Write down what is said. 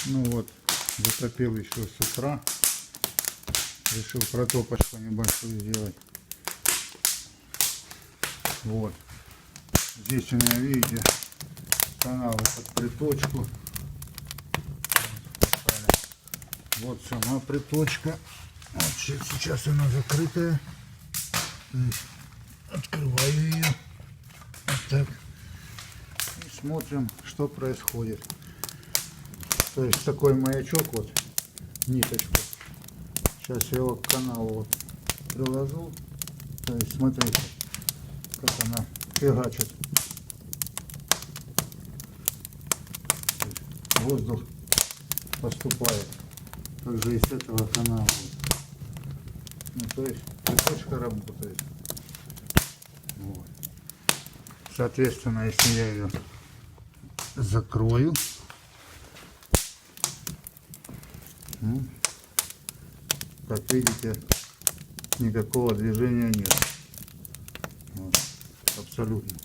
Ну вот, затопил еще с утра. Решил протопочку небольшую сделать. Вот. Здесь у меня, видите, каналы под приточку. Вот сама приточка. Вот сейчас она закрытая. Открываю ее. Вот так. И смотрим, что происходит. То есть такой маячок, вот, ниточку. Сейчас я его к каналу вот приложу. То есть смотрите, как она фигачит. Воздух поступает также из этого канала. Ну, то есть цепочка работает. Вот. Соответственно, если я ее закрою, ну, как видите, никакого движения нет. Вот. Абсолютно.